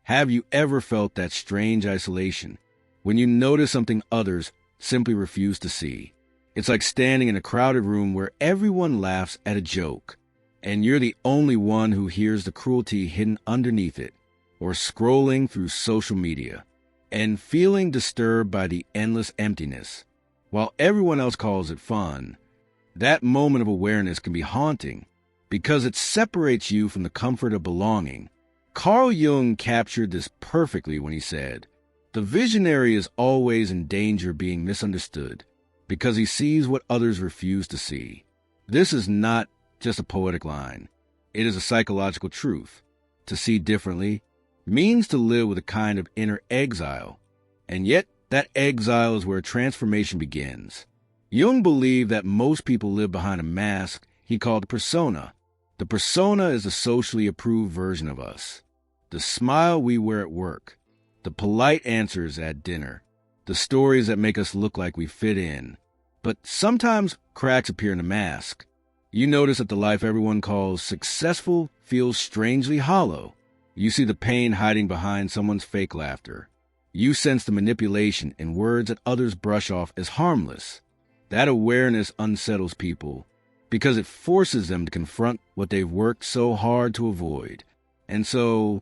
Have you ever felt that strange isolation when you notice something others simply refuse to see? It's like standing in a crowded room where everyone laughs at a joke, and you're the only one who hears the cruelty hidden underneath it, or scrolling through social media and feeling disturbed by the endless emptiness. While everyone else calls it fun, that moment of awareness can be haunting because it separates you from the comfort of belonging. Carl Jung captured this perfectly when he said, "The visionary is always in danger of being misunderstood because he sees what others refuse to see." This is not just a poetic line. It is a psychological truth. To see differently means to live with a kind of inner exile, and yet that exile is where transformation begins. Jung believed that most people live behind a mask he called the persona. The persona is the socially approved version of us. The smile we wear at work, the polite answers at dinner, the stories that make us look like we fit in. But sometimes cracks appear in the mask. You notice that the life everyone calls successful feels strangely hollow. You see the pain hiding behind someone's fake laughter. You sense the manipulation in words that others brush off as harmless. That awareness unsettles people because it forces them to confront what they've worked so hard to avoid. And so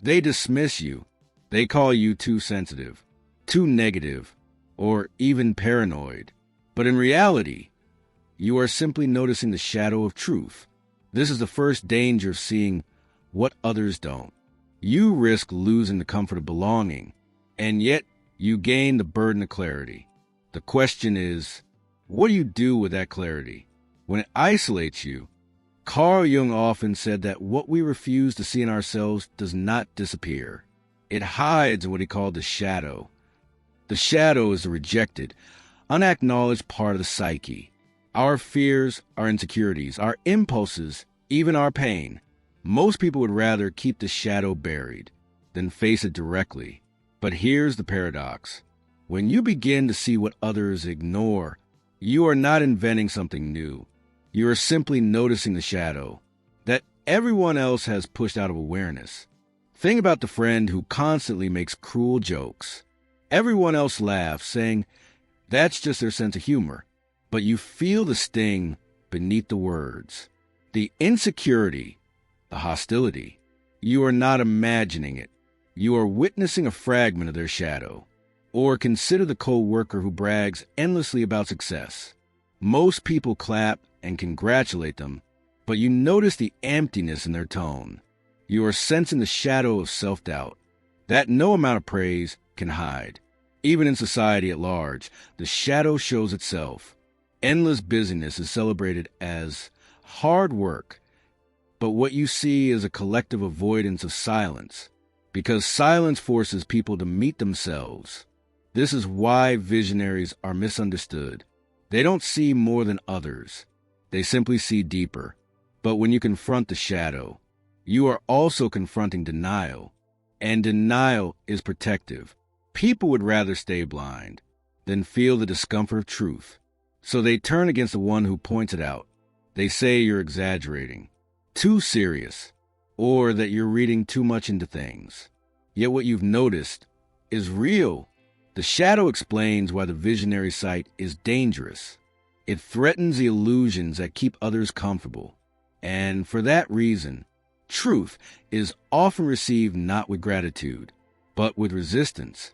they dismiss you. They call you too sensitive, too negative, or even paranoid. But in reality, you are simply noticing the shadow of truth. This is the first danger of seeing what others don't. You risk losing the comfort of belonging, and yet you gain the burden of clarity. The question is, what do you do with that clarity? When it isolates you, Carl Jung often said that what we refuse to see in ourselves does not disappear. It hides in what he called the shadow. The shadow is the rejected, unacknowledged part of the psyche. Our fears, our insecurities, our impulses, even our pain. Most people would rather keep the shadow buried than face it directly. But here's the paradox. When you begin to see what others ignore, you are not inventing something new. You are simply noticing the shadow that everyone else has pushed out of awareness. Think about the friend who constantly makes cruel jokes. Everyone else laughs, saying that's just their sense of humor. But you feel the sting beneath the words. The insecurity, the hostility. You are not imagining it. You are witnessing a fragment of their shadow. Or consider the co-worker who brags endlessly about success. Most people clap and congratulate them, but you notice the emptiness in their tone. You are sensing the shadow of self-doubt that no amount of praise can hide. Even in society at large, the shadow shows itself. Endless busyness is celebrated as hard work, but what you see is a collective avoidance of silence, because silence forces people to meet themselves. This is why visionaries are misunderstood. They don't see more than others. They simply see deeper. But when you confront the shadow, you are also confronting denial. And denial is protective. People would rather stay blind than feel the discomfort of truth. So they turn against the one who points it out. They say you're exaggerating, too serious, or that you're reading too much into things. Yet what you've noticed is real. The shadow explains why the visionary sight is dangerous. It threatens the illusions that keep others comfortable. And for that reason, truth is often received not with gratitude, but with resistance.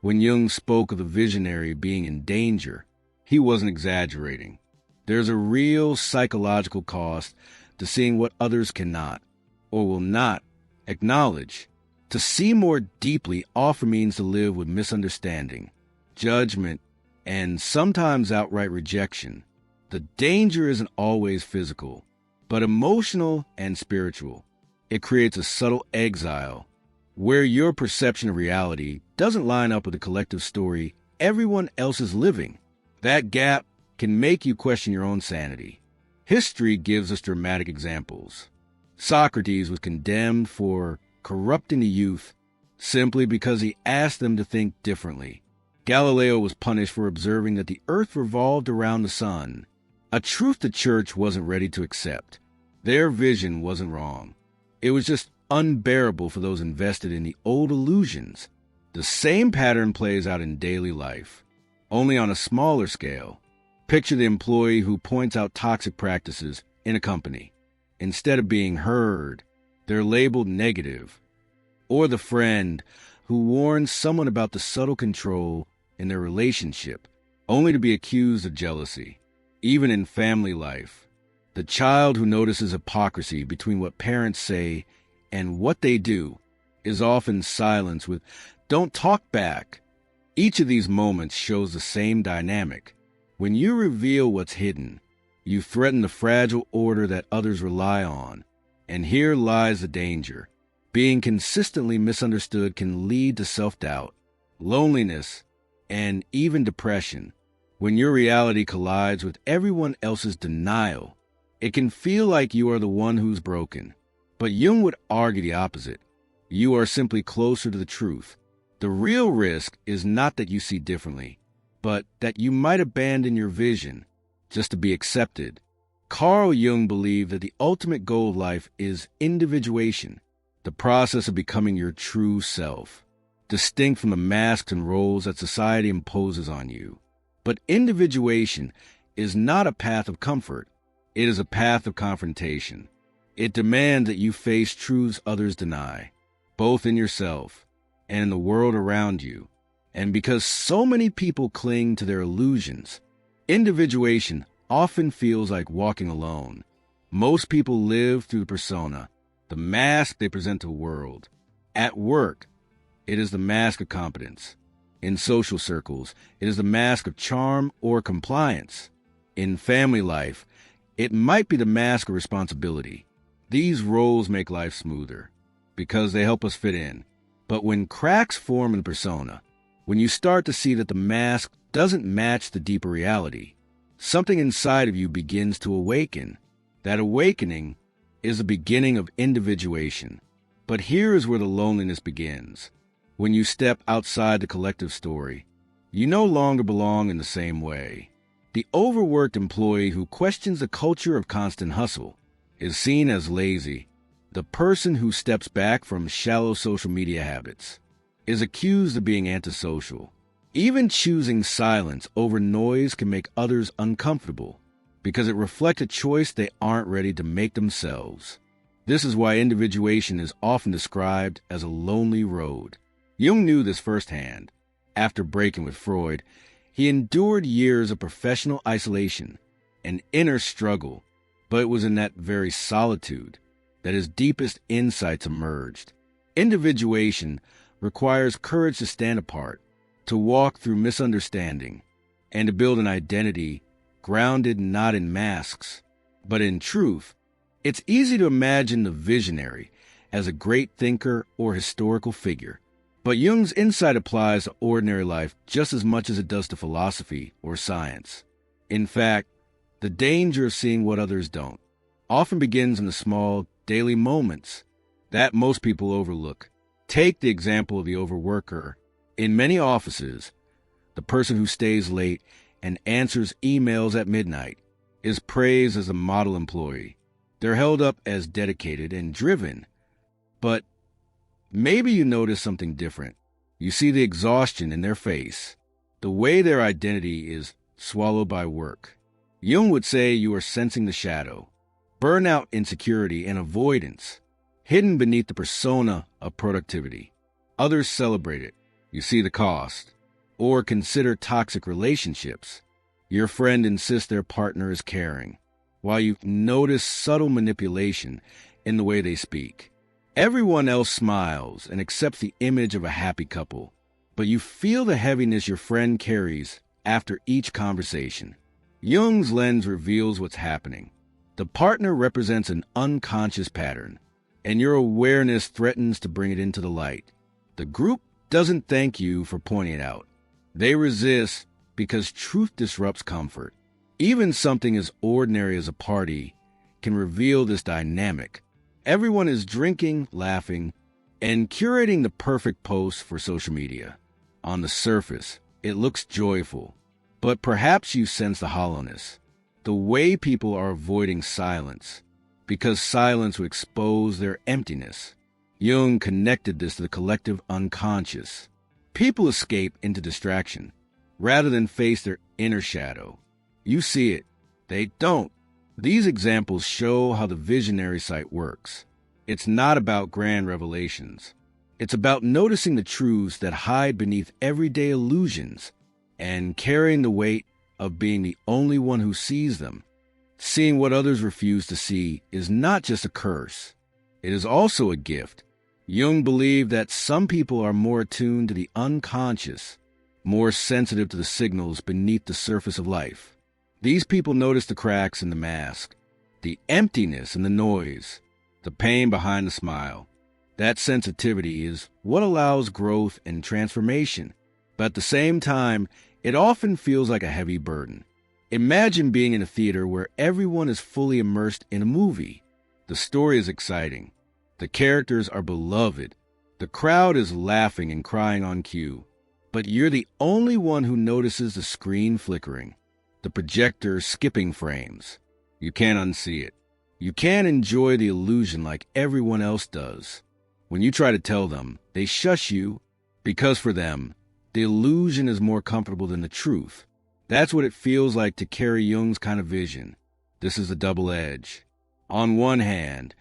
When Jung spoke of the visionary being in danger, he wasn't exaggerating. There's a real psychological cost to seeing what others cannot, or will not, acknowledge. To see more deeply often means to live with misunderstanding, judgment, and sometimes outright rejection. The danger isn't always physical, but emotional and spiritual. It creates a subtle exile, where your perception of reality doesn't line up with the collective story everyone else is living. That gap can make you question your own sanity. History gives us dramatic examples. Socrates was condemned for corrupting the youth simply because he asked them to think differently. Galileo was punished for observing that the earth revolved around the sun, a truth the church wasn't ready to accept. Their vision wasn't wrong. It was just unbearable for those invested in the old illusions. The same pattern plays out in daily life, only on a smaller scale. Picture the employee who points out toxic practices in a company. Instead of being heard, they're labeled negative. Or the friend who warns someone about the subtle control in their relationship, only to be accused of jealousy. Even in family life, the child who notices hypocrisy between what parents say and what they do is often silenced with, "Don't talk back." Each of these moments shows the same dynamic. When you reveal what's hidden, you threaten the fragile order that others rely on. And here lies the danger. Being consistently misunderstood can lead to self-doubt, loneliness, and even depression. When your reality collides with everyone else's denial, it can feel like you are the one who's broken. But Jung would argue the opposite. You are simply closer to the truth. The real risk is not that you see differently, but that you might abandon your vision just to be accepted. Carl Jung believed that the ultimate goal of life is individuation, the process of becoming your true self, distinct from the masks and roles that society imposes on you. But individuation is not a path of comfort. It is a path of confrontation. It demands that you face truths others deny, both in yourself and in the world around you. And because so many people cling to their illusions, individuation often feels like walking alone. Most people live through the persona, the mask they present to the world. At work, it is the mask of competence. In social circles, it is the mask of charm or compliance. In family life, it might be the mask of responsibility. These roles make life smoother because they help us fit in. But when cracks form in persona, when you start to see that the mask doesn't match the deeper reality, something inside of you begins to awaken. That awakening is the beginning of individuation. But here is where the loneliness begins. When you step outside the collective story, you no longer belong in the same way. The overworked employee who questions the culture of constant hustle is seen as lazy. The person who steps back from shallow social media habits is accused of being antisocial. Even choosing silence over noise can make others uncomfortable because it reflects a choice they aren't ready to make themselves. This is why individuation is often described as a lonely road. Jung knew this firsthand. After breaking with Freud, he endured years of professional isolation, an inner struggle, but it was in that very solitude that his deepest insights emerged. Individuation requires courage to stand apart, to walk through misunderstanding, and to build an identity grounded not in masks, but in truth. It's easy to imagine the visionary as a great thinker or historical figure, but Jung's insight applies to ordinary life just as much as it does to philosophy or science. In fact, the danger of seeing what others don't often begins in the small, daily moments that most people overlook. Take the example of the overworker. In many offices, the person who stays late and answers emails at midnight is praised as a model employee. They're held up as dedicated and driven. But maybe you notice something different. You see the exhaustion in their face, the way their identity is swallowed by work. Jung would say you are sensing the shadow, burnout, insecurity, and avoidance, hidden beneath the persona of productivity. Others celebrate it. You see the cost. Or consider toxic relationships. Your friend insists their partner is caring, while you notice subtle manipulation in the way they speak. Everyone else smiles and accepts the image of a happy couple, but you feel the heaviness your friend carries after each conversation. Jung's lens reveals what's happening. The partner represents an unconscious pattern, and your awareness threatens to bring it into the light. The group doesn't thank you for pointing it out. They resist because truth disrupts comfort. Even something as ordinary as a party can reveal this dynamic. Everyone is drinking, laughing, and curating the perfect post for social media. On the surface, it looks joyful, but perhaps you sense the hollowness. The way people are avoiding silence, because silence will expose their emptiness. Jung connected this to the collective unconscious. People escape into distraction rather than face their inner shadow. You see it, they don't. These examples show how the visionary sight works. It's not about grand revelations. It's about noticing the truths that hide beneath everyday illusions and carrying the weight of being the only one who sees them. Seeing what others refuse to see is not just a curse. It is also a gift. Jung believed that some people are more attuned to the unconscious, more sensitive to the signals beneath the surface of life. These people notice the cracks in the mask, the emptiness in the noise, the pain behind the smile. That sensitivity is what allows growth and transformation, but at the same time, it often feels like a heavy burden. Imagine being in a theater where everyone is fully immersed in a movie. The story is exciting. The characters are beloved. The crowd is laughing and crying on cue. But you're the only one who notices the screen flickering, the projector skipping frames. You can't unsee it. You can't enjoy the illusion like everyone else does. When you try to tell them, they shush you because for them, the illusion is more comfortable than the truth. That's what it feels like to carry Jung's kind of vision. This is a double edge. On one hand,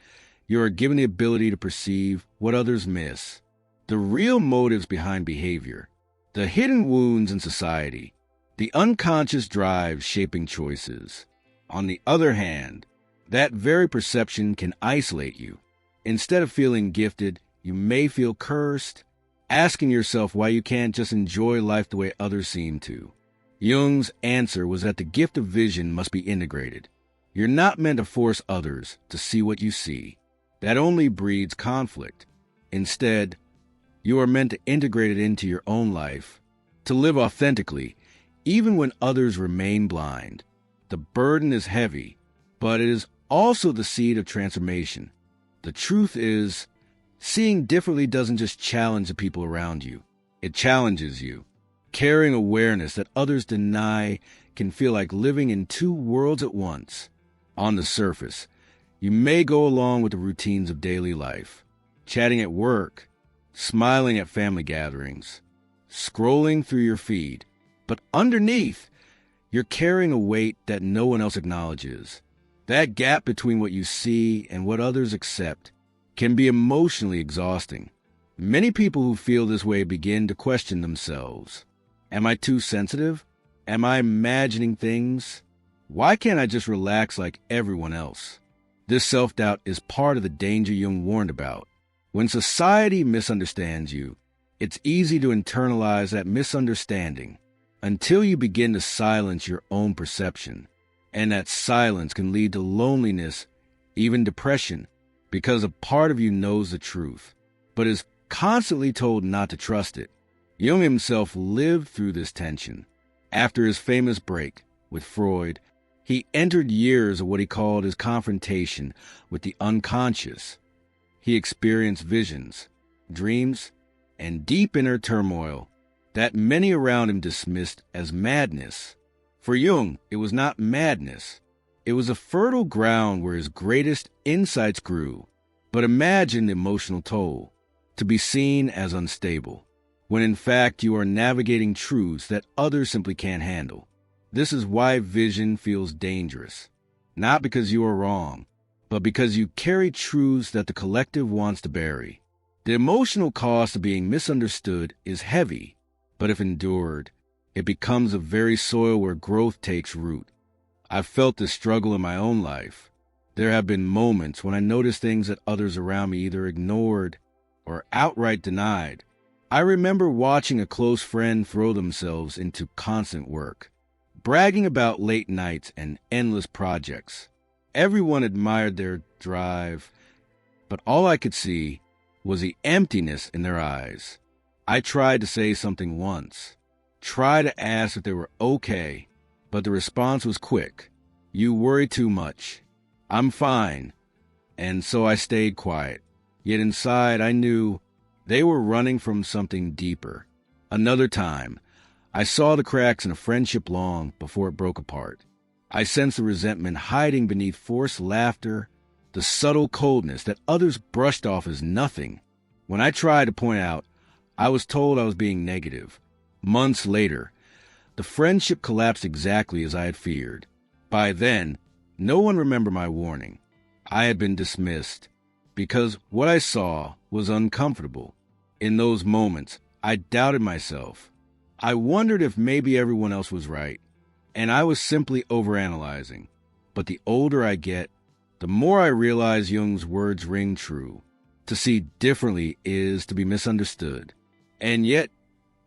you are given the ability to perceive what others miss, the real motives behind behavior, the hidden wounds in society, the unconscious drives shaping choices. On the other hand, that very perception can isolate you. Instead of feeling gifted, you may feel cursed, asking yourself why you can't just enjoy life the way others seem to. Jung's answer was that the gift of vision must be integrated. You're not meant to force others to see what you see. That only breeds conflict. Instead, you are meant to integrate it into your own life, to live authentically, even when others remain blind. The burden is heavy, but it is also the seed of transformation. The truth is, seeing differently doesn't just challenge the people around you. It challenges you. Carrying awareness that others deny can feel like living in two worlds at once. On the surface, you may go along with the routines of daily life, chatting at work, smiling at family gatherings, scrolling through your feed. But underneath, you're carrying a weight that no one else acknowledges. That gap between what you see and what others accept can be emotionally exhausting. Many people who feel this way begin to question themselves. Am I too sensitive? Am I imagining things? Why can't I just relax like everyone else? This self-doubt is part of the danger Jung warned about. When society misunderstands you, it's easy to internalize that misunderstanding until you begin to silence your own perception. And that silence can lead to loneliness, even depression, because a part of you knows the truth, but is constantly told not to trust it. Jung himself lived through this tension. After his famous break with Freud, he entered years of what he called his confrontation with the unconscious. He experienced visions, dreams, and deep inner turmoil that many around him dismissed as madness. For Jung, it was not madness. It was a fertile ground where his greatest insights grew. But imagine the emotional toll, to be seen as unstable, when in fact you are navigating truths that others simply can't handle. This is why vision feels dangerous. Not because you are wrong, but because you carry truths that the collective wants to bury. The emotional cost of being misunderstood is heavy, but if endured, it becomes the very soil where growth takes root. I've felt this struggle in my own life. There have been moments when I noticed things that others around me either ignored or outright denied. I remember watching a close friend throw themselves into constant work, bragging about late nights and endless projects. Everyone admired their drive, but all I could see was the emptiness in their eyes. I tried to say something once, tried to ask if they were okay, but the response was quick. You worry too much. I'm fine. And so I stayed quiet. Yet inside I knew they were running from something deeper. Another time, I saw the cracks in a friendship long before it broke apart. I sensed the resentment hiding beneath forced laughter, the subtle coldness that others brushed off as nothing. When I tried to point out, I was told I was being negative. Months later, the friendship collapsed exactly as I had feared. By then, no one remembered my warning. I had been dismissed because what I saw was uncomfortable. In those moments, I doubted myself. I wondered if maybe everyone else was right, and I was simply overanalyzing. But the older I get, the more I realize Jung's words ring true. To see differently is to be misunderstood. And yet,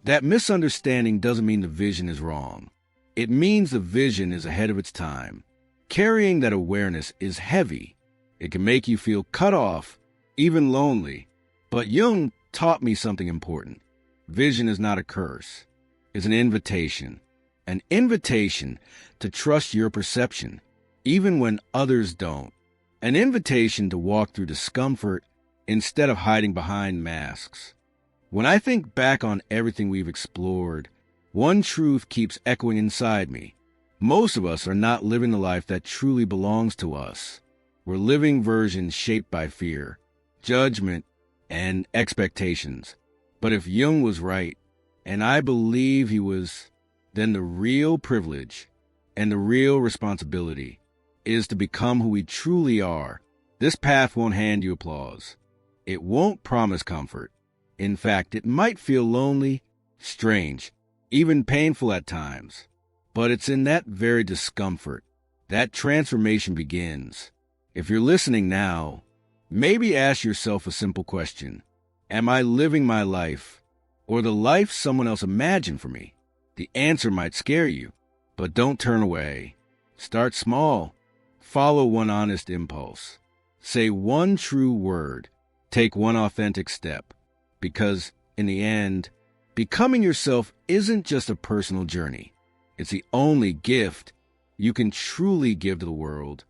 that misunderstanding doesn't mean the vision is wrong. It means the vision is ahead of its time. Carrying that awareness is heavy. It can make you feel cut off, even lonely. But Jung taught me something important. Vision is not a curse. It's an invitation. An invitation to trust your perception, even when others don't. An invitation to walk through discomfort instead of hiding behind masks. When I think back on everything we've explored, one truth keeps echoing inside me. Most of us are not living the life that truly belongs to us. We're living versions shaped by fear, judgment, and expectations. But if Jung was right, and I believe he was, then the real privilege and the real responsibility is to become who we truly are. This path won't hand you applause. It won't promise comfort. In fact, it might feel lonely, strange, even painful at times. But it's in that very discomfort that transformation begins. If you're listening now, maybe ask yourself a simple question. Am I living my life, or the life someone else imagined for me? The answer might scare you, but don't turn away. Start small. Follow one honest impulse. Say one true word. Take one authentic step. Because, in the end, becoming yourself isn't just a personal journey. It's the only gift you can truly give to the world.